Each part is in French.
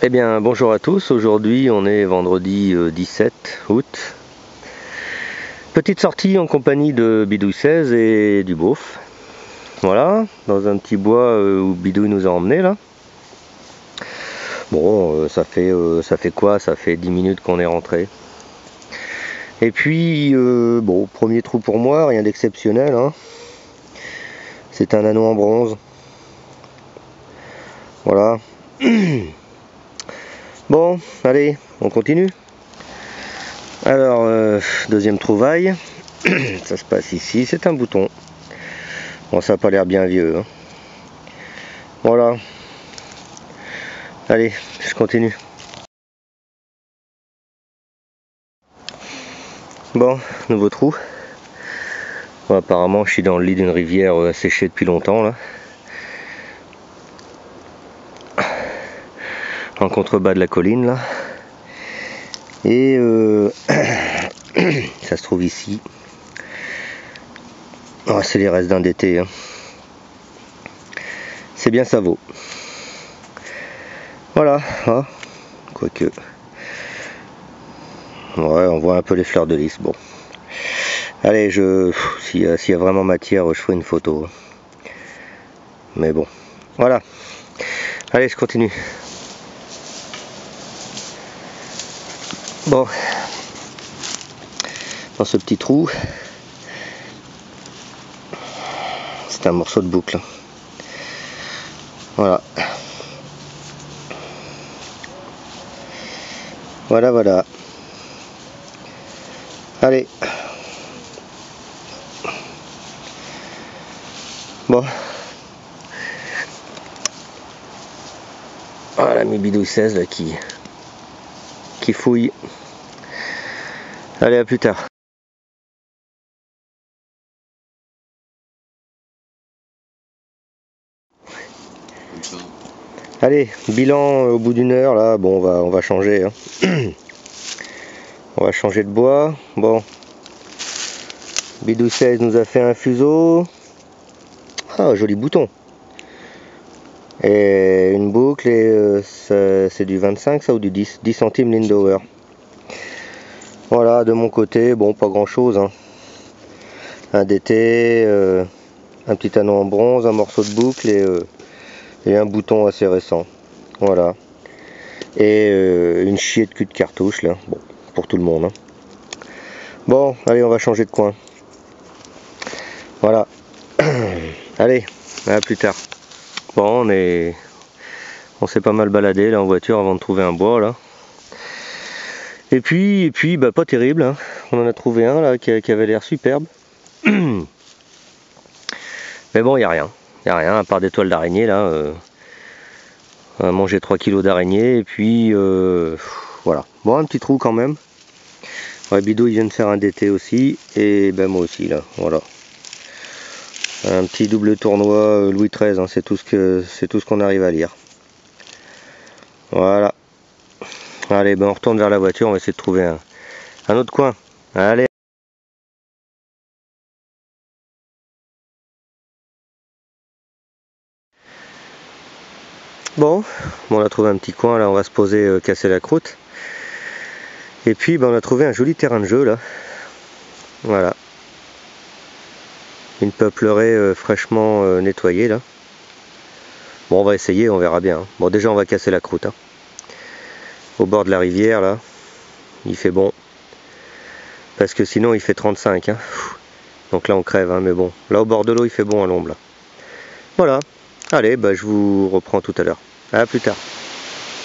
Eh bien bonjour à tous, aujourd'hui on est vendredi 17 août. Petite sortie en compagnie de Bidouille 16 et du beauf. Voilà, dans un petit bois où Bidouille nous a emmenés là. Bon, ça fait quoi? Ça fait 10 minutes qu'on est rentré. Et puis, bon, premier trou pour moi, rien d'exceptionnel, hein. C'est un anneau en bronze. Voilà. Bon, allez, on continue. Alors, deuxième trouvaille, ça se passe ici, c'est un bouton. Bon, ça n'a pas l'air bien vieux, hein. Voilà. Allez, je continue. Bon, nouveau trou. Bon, apparemment, je suis dans le lit d'une rivière asséchée depuis longtemps, là. En contrebas de la colline, là. Et ça se trouve ici. Oh, c'est les restes d'un d'été, hein. C'est bien, ça vaut. Voilà, hein. Quoique. Ouais, on voit un peu les fleurs de lys. Bon. Allez, s'il y a vraiment matière, je ferai une photo. Mais bon. Voilà. Allez, je continue. Bon. Dans ce petit trou, c'est un morceau de boucle. Voilà. Voilà. Allez. Bon. Voilà l'ami Bidouille 16 là, qui fouille. Allez, à plus tard. Allez, bilan au bout d'une heure là. Bon, on va changer, hein. On va changer de bois. Bon. Bidouille 16 nous a fait un fuseau. Ah, joli bouton. Et une boucle, et c'est du 25 ça, ou du 10 centimes Lindauer. Voilà, de mon côté, bon, pas grand chose, hein. Un DT, un petit anneau en bronze, un morceau de boucle et un bouton assez récent. Voilà. Et une chier de cul de cartouche là, bon, pour tout le monde, hein. Bon, allez, on va changer de coin. Voilà. Allez, à plus tard. Bon, on s'est pas mal baladé là en voiture avant de trouver un bois là. Et puis bah, pas terrible, hein. On en a trouvé un là qui avait l'air superbe. Mais bon, il n'y a rien. Il n'y a rien à part des toiles d'araignée là. On a mangé 3 kilos d'araignées et puis voilà. Bon, un petit trou quand même. Ouais, Bidouille vient de faire un DT aussi. Et ben moi aussi là. Voilà. Un petit double tournoi Louis XIII, hein, c'est tout ce qu'on arrive à lire. Voilà. Allez, ben on retourne vers la voiture, on va essayer de trouver un autre coin. Allez. Bon, on a trouvé un petit coin là, on va se poser, casser la croûte. Et puis ben, on a trouvé un joli terrain de jeu là. Voilà. Une peuplerée fraîchement nettoyée là. Bon, on va essayer, on verra bien, hein. Bon, déjà on va casser la croûte, hein. Au bord de la rivière là, il fait bon. Parce que sinon il fait 35, hein. Donc là on crève, hein, mais bon. Là au bord de l'eau il fait bon à l'ombre là. Voilà. Allez, bah, je vous reprends tout à l'heure. À plus tard.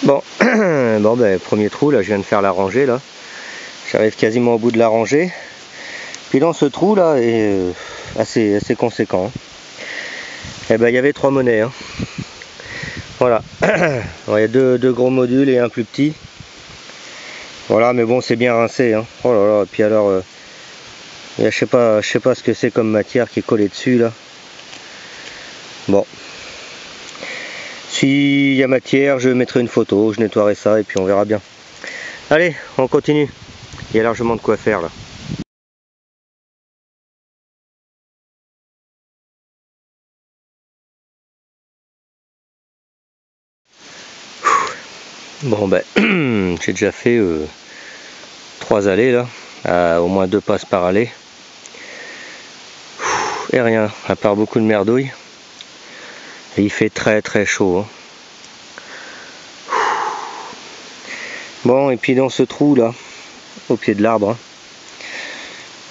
Bon, bon ben, premier trou là, je viens de faire la rangée là. J'arrive quasiment au bout de la rangée. Puis dans ce trou là est assez conséquent, hein. Et ben il y avait 3 monnaies, hein. Voilà. Alors, il y a deux gros modules et un plus petit. Voilà, mais bon, c'est bien rincé, hein. Oh là là, et puis alors je sais pas ce que c'est comme matière qui est collée dessus là. Bon. S'il y a matière, je mettrai une photo, je nettoierai ça et puis on verra bien. Allez, on continue. Il y a largement de quoi faire là. Bon ben, j'ai déjà fait 3 allées là, au moins 2 passes par allée. Et rien, à part beaucoup de merdouilles. Et il fait très très chaud. Bon, et puis dans ce trou là, au pied de l'arbre,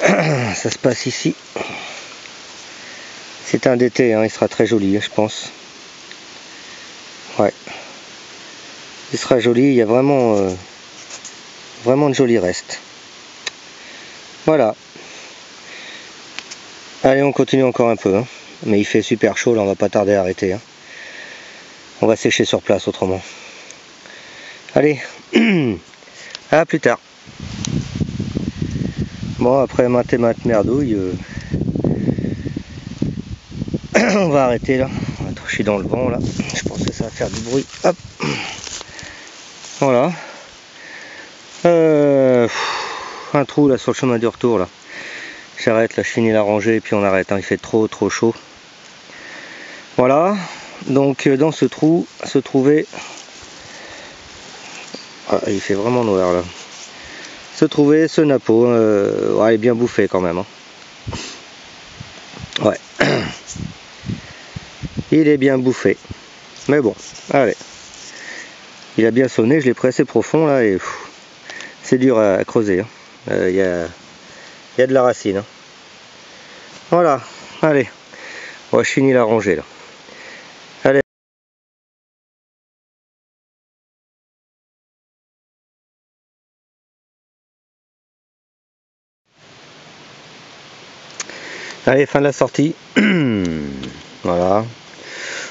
ça se passe ici. C'est un d'été, il sera très joli, je pense. Ouais. Il sera joli, il y a vraiment, vraiment de jolis restes. Voilà. Allez, on continue encore un peu. Mais il fait super chaud, là, on va pas tarder à arrêter. On va sécher sur place autrement. Allez, à plus tard. Bon, après maintes et maintes merdouilles, on va arrêter là. Je suis dans le vent là. Je pense que ça va faire du bruit. Hop. Voilà. Un trou là sur le chemin du retour là. J'arrête là, je finis la rangée et puis on arrête. Il fait trop chaud. Voilà. Donc dans ce trou se trouvait. Ah, il fait vraiment noir là. Se trouvait ce napo. Ouais, il est bien bouffé quand même. Ouais. Il est bien bouffé. Mais bon, allez. Il a bien sonné, je l'ai pris assez profond là et c'est dur à creuser. Il y a de la racine. Voilà, allez. Bon, je finis la rangée là. Allez. Allez, fin de la sortie. Voilà.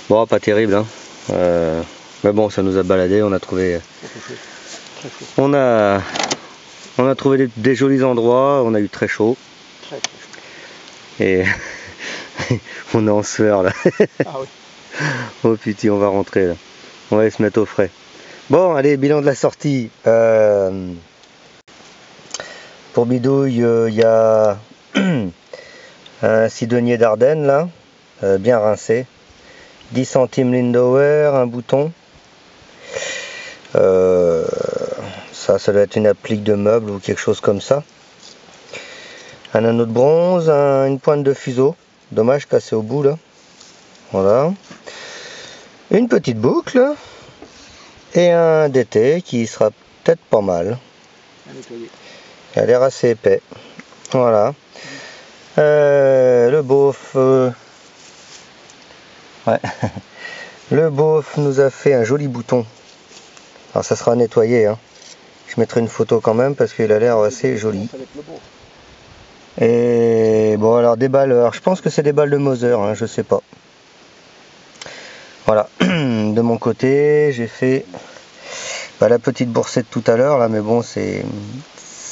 Bon, pas terrible. Mais bon, ça nous a baladé, on a trouvé. On a trouvé des jolis endroits, on a eu très chaud. Et on est en sueur là. Ah oui. Oh putain, on va rentrer là. On va aller se mettre au frais. Bon, allez, bilan de la sortie. Pour Bidouille, il y a un cidonnier d'Ardenne là, bien rincé. 10 centimes Lindauer, un bouton. Ça doit être une applique de meuble ou quelque chose comme ça. Un anneau de bronze, une pointe de fuseau. Dommage, cassé au bout là. Voilà. Une petite boucle. Et un DT qui sera peut-être pas mal. Il a l'air assez épais. Voilà. Le beauf. Ouais. Le beauf nous a fait un joli bouton. Alors ça sera nettoyé. Je mettrai une photo quand même parce qu'il a l'air assez joli. Et bon, alors des balles. Alors, je pense que c'est des balles de Moser. Je sais pas. Voilà. De mon côté, j'ai fait la petite boursette tout à l'heure là, mais bon, c'est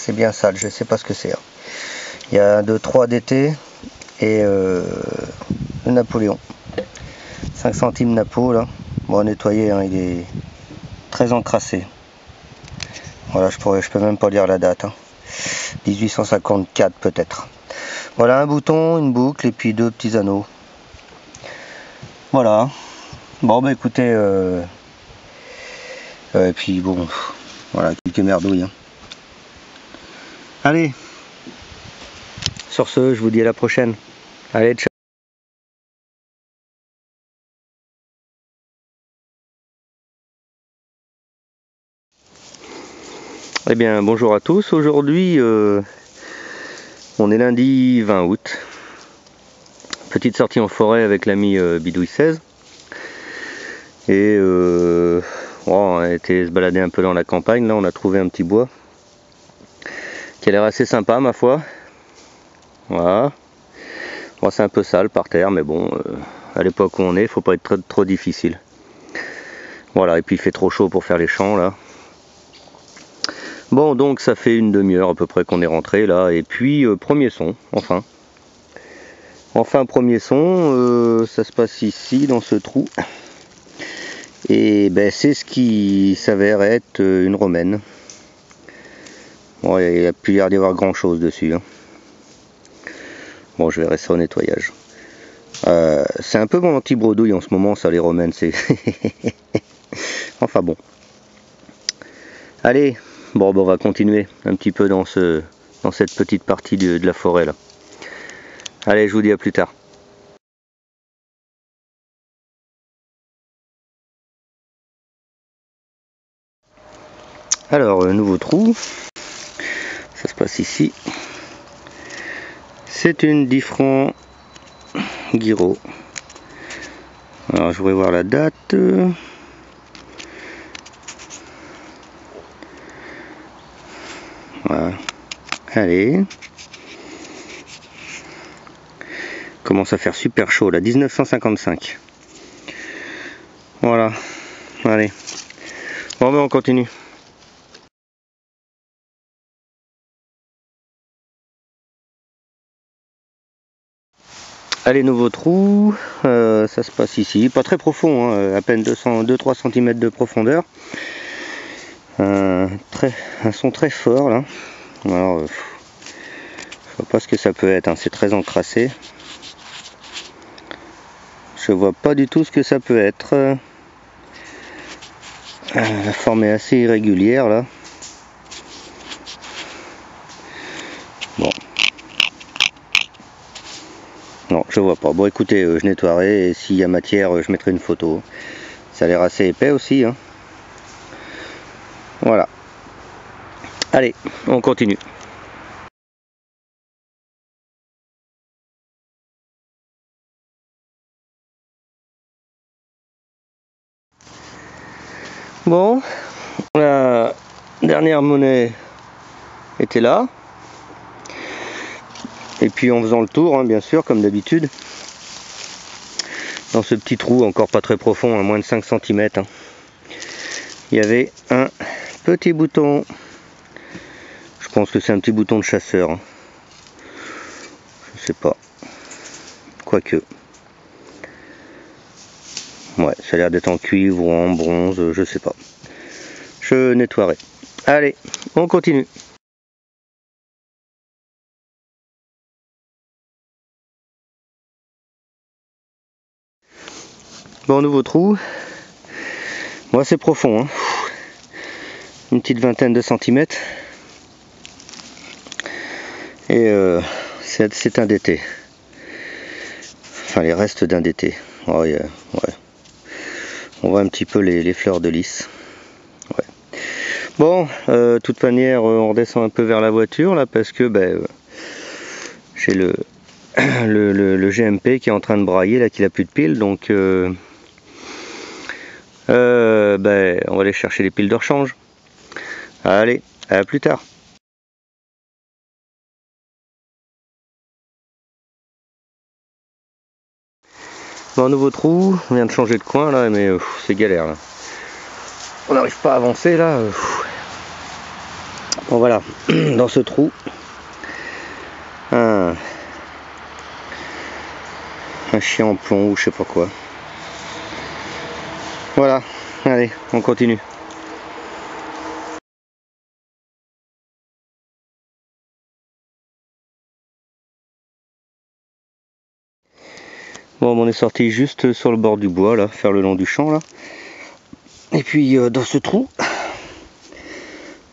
bien sale. Je sais pas ce que c'est. Il y a 2-3 DT et le Napoléon. 5 centimes Napo là. Bon, nettoyé, il est très encrassé. Voilà, je peux même pas lire la date. 1854 peut-être. Voilà, un bouton, une boucle et puis 2 petits anneaux. Voilà. Bon, bah écoutez, et puis bon, voilà, quelques merdouilles. Allez. Sur ce, je vous dis à la prochaine. Allez, ciao. Eh bien, bonjour à tous. Aujourd'hui, on est lundi 20 août. Petite sortie en forêt avec l'ami Bidouille 16. Et on a été se balader un peu dans la campagne. Là, on a trouvé un petit bois qui a l'air assez sympa, ma foi. Voilà. Bon, c'est un peu sale par terre, mais bon, à l'époque où on est, faut pas être trop difficile. Voilà, et puis il fait trop chaud pour faire les champs là. Bon, donc ça fait une demi-heure à peu près qu'on est rentré là, et puis premier son, enfin. Enfin, premier son, ça se passe ici, dans ce trou. Et ben, c'est ce qui s'avère être une romaine. Bon, il n'y a plus l'air d'y avoir grand chose dessus. Bon, je verrai ça au nettoyage. C'est un peu mon anti-bredouille en ce moment, ça, les romaines. C'est enfin bon. Allez, bon, on va continuer un petit peu dans cette petite partie de la forêt là. Allez, je vous dis à plus tard. Alors, nouveau trou, ça se passe ici. C'est une Diffran Guiraud. Alors, je voudrais voir la date. Voilà. Allez. Commence à faire super chaud là, 1955. Voilà. Allez. Bon, ben on continue. Allez, nouveau trou, ça se passe ici, pas très profond, hein, à peine 2-3 cm de profondeur. Un son très fort là. Alors, je vois pas ce que ça peut être, hein, c'est très encrassé. Je vois pas du tout ce que ça peut être. La forme est assez irrégulière là. Bon. Non, je vois pas. Bon, écoutez, je nettoierai et s'il y a matière, je mettrai une photo. Ça a l'air assez épais aussi, hein. Voilà. Allez, on continue. Bon, la dernière monnaie était là. Et puis en faisant le tour, hein, bien sûr, comme d'habitude, dans ce petit trou encore pas très profond, à moins de 5 cm, hein, il y avait un petit bouton. Je pense que c'est un petit bouton de chasseur. Hein. Je sais pas. Quoique. Ouais, ça a l'air d'être en cuivre ou en bronze, je sais pas. Je nettoierai. Allez, on continue. Bon, nouveau trou. Bon, c'est profond. Hein. Une petite vingtaine de centimètres. Et c'est un d'été. Enfin, les restes d'un d'été. Oh, yeah, ouais. On voit un petit peu les fleurs de lys. Ouais. Bon, toute manière, on redescend un peu vers la voiture là parce que j'ai le GMP qui est en train de brailler là, qu'il a plus de piles, donc on va aller chercher les piles de rechange. Allez, à plus tard. Bon, nouveau trou, on vient de changer de coin là, mais c'est galère là. On n'arrive pas à avancer là. Bon voilà, dans ce trou, un chien en plomb ou je sais pas quoi. Voilà, allez, on continue. Bon, on est sorti juste sur le bord du bois là, faire le long du champ là. Et puis dans ce trou,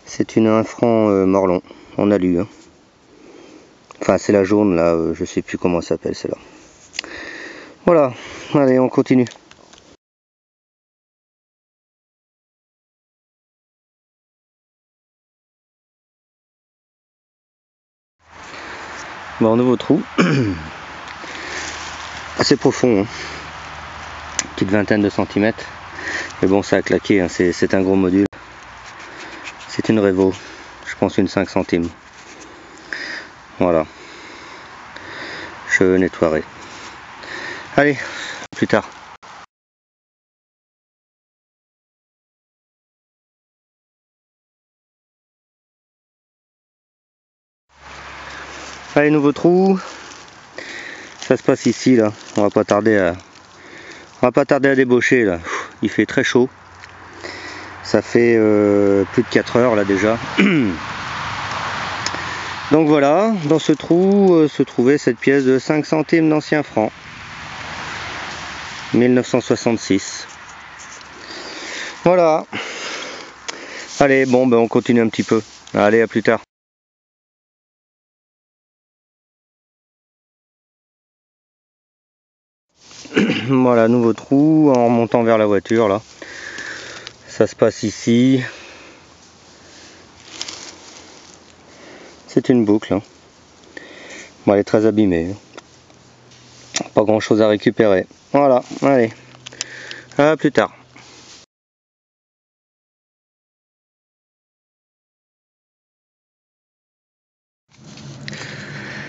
c'est une infran morlon, on a lu. Hein. Enfin c'est la jaune là, je sais plus comment ça s'appelle celle-là. Voilà, allez on continue. Bon, nouveau trou. Assez profond, hein. Petite vingtaine de centimètres. Mais bon, ça a claqué, hein. C'est un gros module. C'est une Revo, je pense une 5 centimes. Voilà. Je nettoierai. Allez, plus tard. Allez, nouveau trou. Ça se passe ici là. On va pas tarder à débaucher là. Il fait très chaud. Ça fait plus de 4 heures là déjà. Donc voilà, dans ce trou se trouvait cette pièce de 5 centimes d'ancien franc. 1966. Voilà. Allez, bon, ben on continue un petit peu. Allez, à plus tard. Voilà, nouveau trou en remontant vers la voiture là. Ça se passe ici. C'est une boucle. Hein. Bon, elle est très abîmée. Pas grand chose à récupérer. Voilà, allez. À plus tard.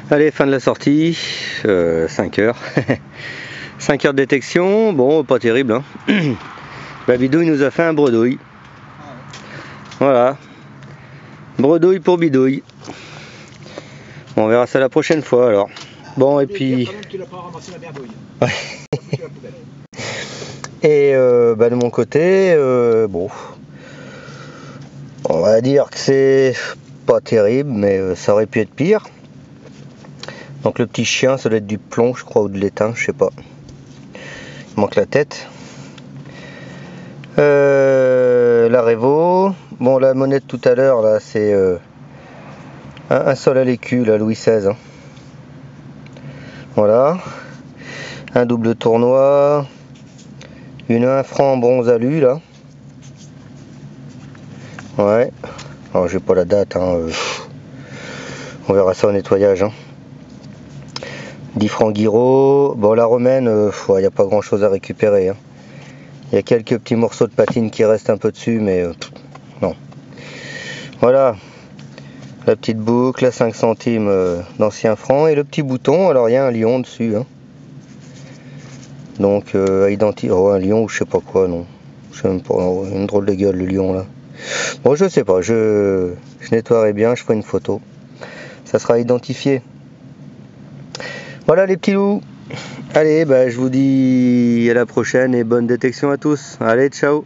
Allez, fin de la sortie. 5 heures. 5 heures de détection. Bon, pas terrible. Hein. La bidouille nous a fait un bredouille. Voilà. Bredouille pour bidouille. Bon, on verra ça la prochaine fois alors. Bon, et puis. Et de mon côté, bon. On va dire que c'est pas terrible, mais ça aurait pu être pire. Donc le petit chien, ça doit être du plomb, je crois, ou de l'étain, je sais pas. Il manque la tête. La Revo. Bon, la monnaie de tout à l'heure, là, c'est un sol à l'écu, là, Louis XVI. Hein. Voilà. Un double tournoi. Une 1 franc en bronze alu, là. Ouais. Alors, j'ai pas la date, hein. On verra ça au nettoyage, hein. 10 francs Guiraud. Bon, la romaine, il n'y a pas grand chose à récupérer. Hein. Il y a quelques petits morceaux de patine qui restent un peu dessus, mais non. Voilà. La petite boucle, à 5 centimes d'anciens francs. Et le petit bouton, alors il y a un lion dessus. Hein. Donc, à identifier. Oh, un lion ou je sais pas quoi, non. Je sais même pas. Une drôle de gueule, le lion, là. Bon, je sais pas. Je nettoierai bien, je ferai une photo. Ça sera identifié. Voilà les petits loups. Allez, je vous dis à la prochaine et bonne détection à tous. Allez, ciao.